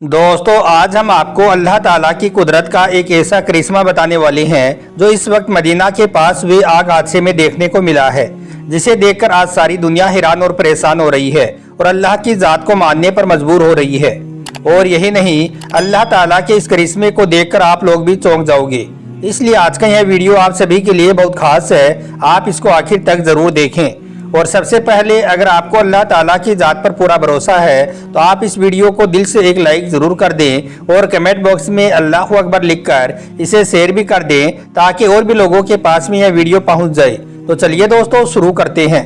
दोस्तों आज हम आपको अल्लाह ताला की कुदरत का एक ऐसा करिश्मा बताने वाले हैं जो इस वक्त मदीना के पास हुए आग हादसे में देखने को मिला है, जिसे देखकर आज सारी दुनिया हैरान और परेशान हो रही है और अल्लाह की जात को मानने पर मजबूर हो रही है। और यही नहीं, अल्लाह ताला के इस करिश्मे को देखकर आप लोग भी चौंक जाओगे। इसलिए आज का यह वीडियो आप सभी के लिए बहुत खास है, आप इसको आखिर तक जरूर देखें। और सबसे पहले अगर आपको अल्लाह ताला की जात पर पूरा भरोसा है तो आप इस वीडियो को दिल से एक लाइक जरूर कर दें और कमेंट बॉक्स में अल्लाह अकबर लिखकर इसे शेयर भी कर दें ताकि और भी लोगों के पास में यह वीडियो पहुंच जाए। तो चलिए दोस्तों शुरू करते हैं।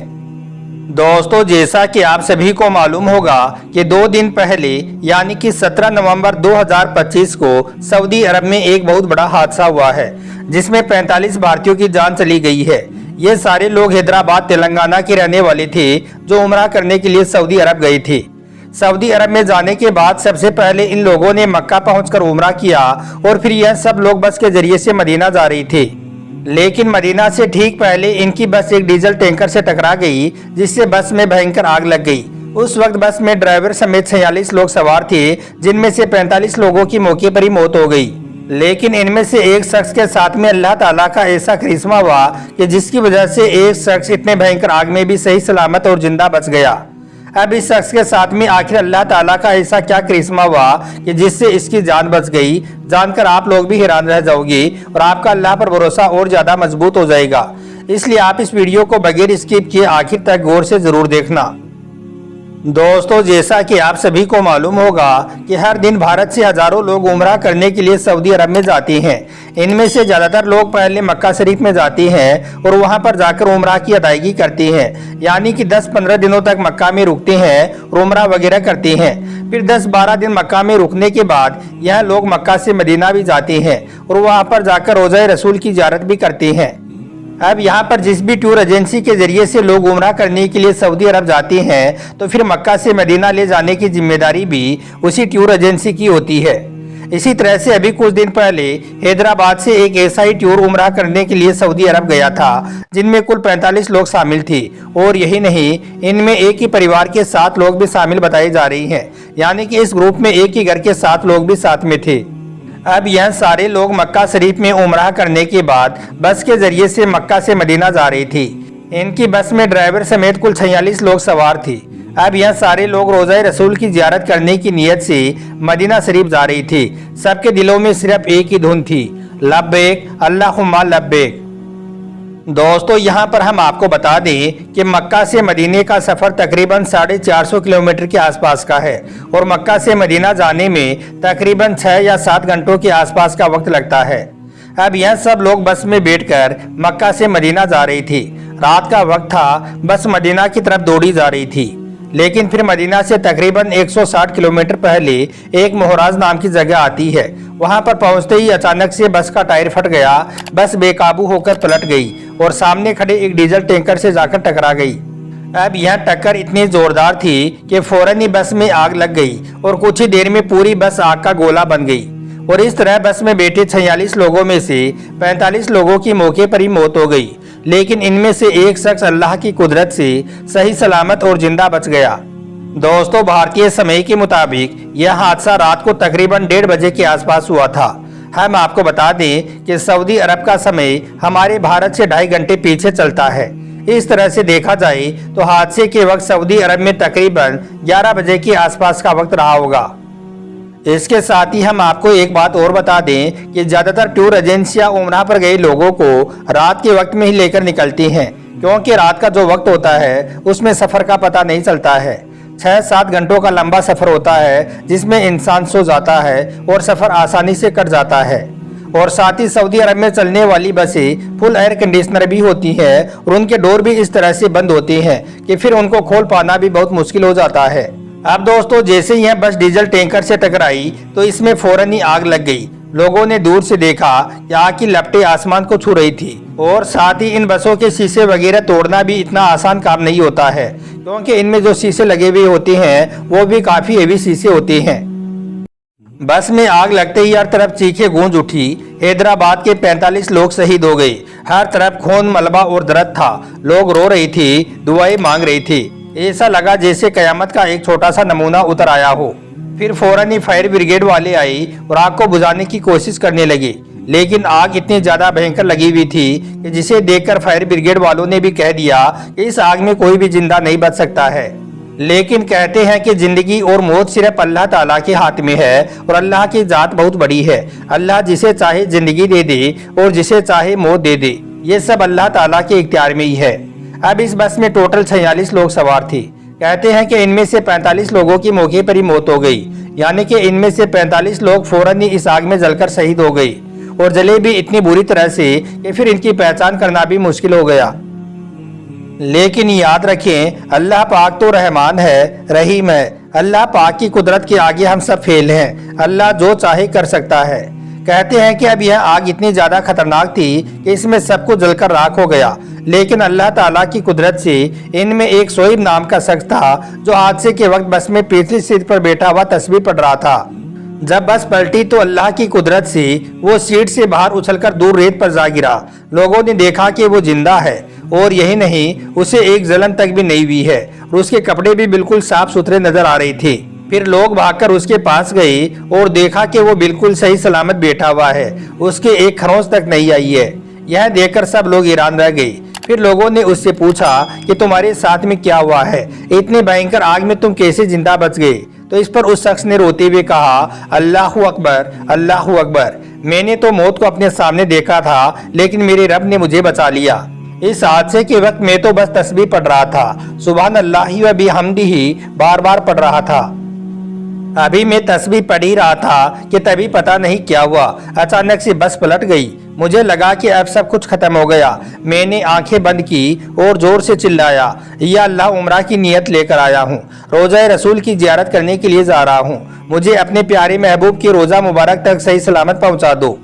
दोस्तों जैसा कि आप सभी को मालूम होगा कि 2 दिन पहले यानी कि 17 नवंबर 2025 को सऊदी अरब में एक बहुत बड़ा हादसा हुआ है जिसमें 45 भारतीयों की जान चली गई है। ये सारे लोग हैदराबाद तेलंगाना के रहने वाले थे जो उम्रा करने के लिए सऊदी अरब गए थे। सऊदी अरब में जाने के बाद सबसे पहले इन लोगों ने मक्का पहुंचकर उम्रा किया और फिर यह सब लोग बस के जरिए से मदीना जा रही थे। लेकिन मदीना से ठीक पहले इनकी बस एक डीजल टैंकर से टकरा गई जिससे बस में भयंकर आग लग गई। उस वक्त बस में ड्राइवर समेत 46 लोग सवार थे जिनमें से 45 लोगों की मौके पर ही मौत हो गई। लेकिन इनमें से एक शख्स के साथ में अल्लाह ताला का ऐसा करिश्मा हुआ कि जिसकी वजह से एक शख्स इतने भयंकर आग में भी सही सलामत और जिंदा बच गया। अब इस शख्स के साथ में आखिर अल्लाह ताला का ऐसा क्या करिश्मा हुआ कि जिससे इसकी जान बच गई, जानकर आप लोग भी हैरान रह जाओगे और आपका अल्लाह पर भरोसा और ज्यादा मजबूत हो जाएगा। इसलिए आप इस वीडियो को बगैर स्किप किए आखिर तक गौर से जरूर देखना। दोस्तों जैसा कि आप सभी को मालूम होगा कि हर दिन भारत से हजारों लोग उम्रा करने के लिए सऊदी अरब में जाते हैं। इनमें से ज़्यादातर लोग पहले मक्का शरीफ में जाते हैं और वहां पर जाकर उम्रा की अदायगी करते हैं, यानी कि 10-15 दिनों तक मक्का में रुकते हैं और उम्रा वगैरह करते हैं। फिर 10-12 दिन मक्का में रुकने के बाद यह लोग मक्का से मदीना भी जाते हैं और वहाँ पर जाकर रोज़ा रसूल की ज़ियारत भी करते हैं। अब यहाँ पर जिस भी टूर एजेंसी के जरिए से लोग उम्रा करने के लिए सऊदी अरब जाते हैं तो फिर मक्का से मदीना ले जाने की जिम्मेदारी भी उसी टूर एजेंसी की होती है। इसी तरह से अभी कुछ दिन पहले हैदराबाद से एक ऐसा ही टूर उम्रा करने के लिए सऊदी अरब गया था जिनमें कुल 45 लोग शामिल थे। और यही नहीं, इनमें एक ही परिवार के 7 लोग भी शामिल बताई जा रही हैं, यानी कि इस ग्रुप में एक ही घर के 7 लोग भी साथ में थे। अब यह सारे लोग मक्का शरीफ में उम्रा करने के बाद बस के जरिए से मक्का से मदीना जा रही थी। इनकी बस में ड्राइवर समेत कुल 46 लोग सवार थे। अब यह सारे लोग रोज़ा रसूल की ज़ियारत करने की नीयत से मदीना शरीफ जा रही थी। सबके दिलों में सिर्फ एक ही धुन थी, लब्बैक अल्लाहुम्मा लब्बैक। दोस्तों यहाँ पर हम आपको बता दें कि मक्का से मदीने का सफ़र तकरीबन 450 किलोमीटर के आसपास का है और मक्का से मदीना जाने में तकरीबन 6 या 7 घंटों के आसपास का वक्त लगता है। अब यह सब लोग बस में बैठकर मक्का से मदीना जा रही थी। रात का वक्त था, बस मदीना की तरफ दौड़ी जा रही थी। लेकिन फिर मदीना से तकरीबन 160 किलोमीटर पहले एक मोहराज नाम की जगह आती है। वहां पर पहुंचते ही अचानक से बस का टायर फट गया। बस बेकाबू होकर पलट गई और सामने खड़े एक डीजल टैंकर से जाकर टकरा गई। अब यह टक्कर इतनी जोरदार थी कि फौरन ही बस में आग लग गई और कुछ ही देर में पूरी बस आग का गोला बन गई। और इस तरह बस में बैठे 46 लोगों में से 45 लोगों की मौके पर ही मौत हो गई। लेकिन इनमें से एक शख्स अल्लाह की कुदरत से सही सलामत और जिंदा बच गया। दोस्तों भारतीय समय के मुताबिक यह हादसा रात को तकरीबन 1:30 बजे के आसपास हुआ था। हम आपको बता दें कि सऊदी अरब का समय हमारे भारत से 2.5 घंटे पीछे चलता है। इस तरह से देखा जाए तो हादसे के वक्त सऊदी अरब में तकरीबन 11 बजे के आसपास का वक्त रहा होगा। इसके साथ ही हम आपको एक बात और बता दें कि ज़्यादातर टूर एजेंसियां उम्रा पर गए लोगों को रात के वक्त में ही लेकर निकलती हैं, क्योंकि रात का जो वक्त होता है उसमें सफ़र का पता नहीं चलता है। 6-7 घंटों का लंबा सफ़र होता है जिसमें इंसान सो जाता है और सफ़र आसानी से कट जाता है। और साथ ही सऊदी अरब में चलने वाली बसें फुल एयर कंडीशनर भी होती हैं और उनके डोर भी इस तरह से बंद होते हैं कि फिर उनको खोल पाना भी बहुत मुश्किल हो जाता है। अब दोस्तों जैसे यह बस डीजल टैंकर से टकराई तो इसमें फौरन ही आग लग गई। लोगों ने दूर से देखा कि आग की लपटें आसमान को छू रही थी। और साथ ही इन बसों के शीशे वगैरह तोड़ना भी इतना आसान काम नहीं होता है, क्योंकि इनमें जो शीशे लगे हुए होते हैं वो भी काफी हेवी शीशे होते हैं। बस में आग लगते ही हर तरफ चीखें गूंज उठी। हैदराबाद के 45 लोग शहीद हो गए। हर तरफ खून, मलबा और दर्द था। लोग रो रही थी, दुआएं मांग रही थी। ऐसा लगा जैसे कयामत का एक छोटा सा नमूना उतर आया हो। फिर फौरन ही फायर ब्रिगेड वाले आए और आग को बुझाने की कोशिश करने लगे, लेकिन आग इतनी ज्यादा भयंकर लगी हुई थी कि जिसे देखकर फायर ब्रिगेड वालों ने भी कह दिया कि इस आग में कोई भी जिंदा नहीं बच सकता है। लेकिन कहते हैं कि जिंदगी और मौत सिर्फ अल्लाह ताला के हाथ में है और अल्लाह की जात बहुत बड़ी है। अल्लाह जिसे चाहे जिंदगी दे दे और जिसे चाहे मौत दे दे, ये सब अल्लाह ताला के इख्तियार में ही है। अब इस बस में टोटल 46 लोग सवार थे। कहते हैं कि इनमें से 45 लोगों की मौके पर ही मौत हो गई, यानी कि इनमें से 45 लोग फौरन ही इस आग में जलकर शहीद हो गए और जले भी इतनी बुरी तरह से कि फिर इनकी पहचान करना भी मुश्किल हो गया। लेकिन याद रखें, अल्लाह पाक तो रहमान है, रहीम है। अल्लाह पाक की कुदरत के आगे हम सब फेल हैं। अल्लाह जो चाहे कर सकता है। कहते हैं कि अब यह आग इतनी ज्यादा खतरनाक थी कि इसमें सब कुछ जलकर राख हो गया, लेकिन अल्लाह ताला की कुदरत से इनमें एक शोएब नाम का शख्स था जो हादसे के वक्त बस में पिछली सीट पर बैठा हुआ तस्बीह पढ़ रहा था। जब बस पलटी तो अल्लाह की कुदरत से वो सीट से बाहर उछलकर दूर रेत पर जा गिरा। लोगों ने देखा कि वो जिंदा है और यही नहीं, उसे एक जलन तक भी नहीं हुई है और उसके कपड़े भी बिल्कुल साफ सुथरे नजर आ रहे थे। फिर लोग भागकर उसके पास गए और देखा कि वो बिल्कुल सही सलामत बैठा हुआ है, उसके एक खरोंच तक नहीं आई है। यह देखकर सब लोग हैरान रह गए। फिर लोगों ने उससे पूछा कि तुम्हारे साथ में क्या हुआ है, इतनी भयंकर आग में तुम कैसे जिंदा बच गए? तो इस पर उस शख्स ने रोते हुए कहा, अल्लाहू अकबर, अल्लाहू अकबर। मैंने तो मौत को अपने सामने देखा था, लेकिन मेरे रब ने मुझे बचा लिया। इस हादसे के वक्त मैं तो बस तस्बीह पढ़ रहा था, सुभान अल्लाहि व बिहम्दिही बार बार पढ़ रहा था। अभी मैं तस्बीह पढ़ ही रहा था कि तभी पता नहीं क्या हुआ, अचानक से बस पलट गई। मुझे लगा कि अब सब कुछ खत्म हो गया। मैंने आंखें बंद की और जोर से चिल्लाया, या अल्लाह, उम्रा की नियत लेकर आया हूँ, रोज़ा रसूल की जियारत करने के लिए जा रहा हूँ। मुझे अपने प्यारे महबूब की रोज़ा मुबारक तक सही सलामत पहुँचा दो।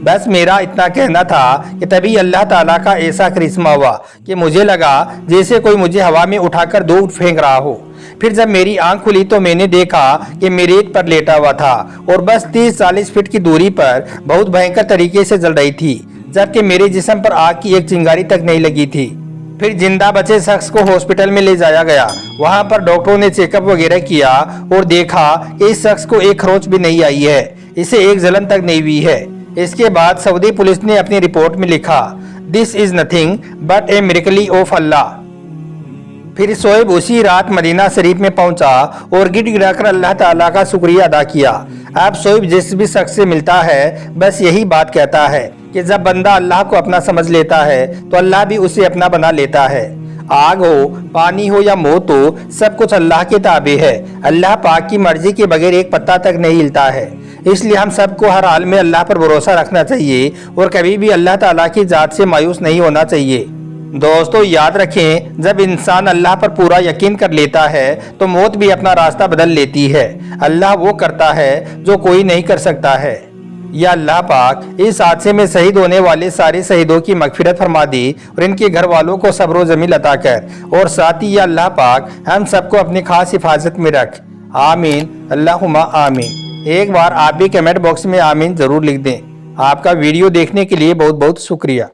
बस मेरा इतना कहना था कि तभी अल्लाह ताला का ऐसा करिश्मा हुआ कि मुझे लगा जैसे कोई मुझे हवा में उठाकर दूर फेंक रहा हो। फिर जब मेरी आंख खुली तो मैंने देखा कि मैं रेत पर लेटा हुआ था और बस 30-40 फीट की दूरी पर बहुत भयंकर तरीके से जल रही थी, जबकि मेरे जिस्म पर आग की एक चिंगारी तक नहीं लगी थी। फिर जिंदा बचे शख्स को हॉस्पिटल में ले जाया गया। वहां पर डॉक्टरों ने चेकअप वगैरह किया और देखा कि इस शख्स को एक खरोंच भी नहीं आई है, इसे एक जलन तक नहीं हुई है। इसके बाद सऊदी पुलिस ने अपनी रिपोर्ट में लिखा, this is nothing but a miracle of Allah. फिर शोएब उसी रात मदीना शरीफ में पहुंचा और गिड़गिड़ाकर अल्लाह ताला का शुक्रिया अदा किया। अब शोएब जिस भी शख्स से मिलता है बस यही बात कहता है कि जब बंदा अल्लाह को अपना समझ लेता है तो अल्लाह भी उसे अपना बना लेता है। आग हो, पानी हो या मौत हो, सब कुछ अल्लाह के ताबे है। अल्लाह पाक की मर्जी के बगैर एक पत्ता तक नहीं हिलता है। इसलिए हम सबको हर हाल में अल्लाह पर भरोसा रखना चाहिए और कभी भी अल्लाह ताला की जात से मायूस नहीं होना चाहिए। दोस्तों याद रखें, जब इंसान अल्लाह पर पूरा यकीन कर लेता है तो मौत भी अपना रास्ता बदल लेती है। अल्लाह वो करता है जो कोई नहीं कर सकता है। या अल्लाह पाक इस हादसे में शहीद होने वाले सारे शहीदों की मगफिरत फरमा दी और इनके घर वालों को सब्र व जमील अता कर, और साथ ही या अल्लाह पाक हम सबको अपनी खास हिफाजत में रख। आमीन, अल्लाहुम्मा आमीन। एक बार आप भी कमेंट बॉक्स में आमीन जरूर लिख दें। आपका वीडियो देखने के लिए बहुत बहुत शुक्रिया।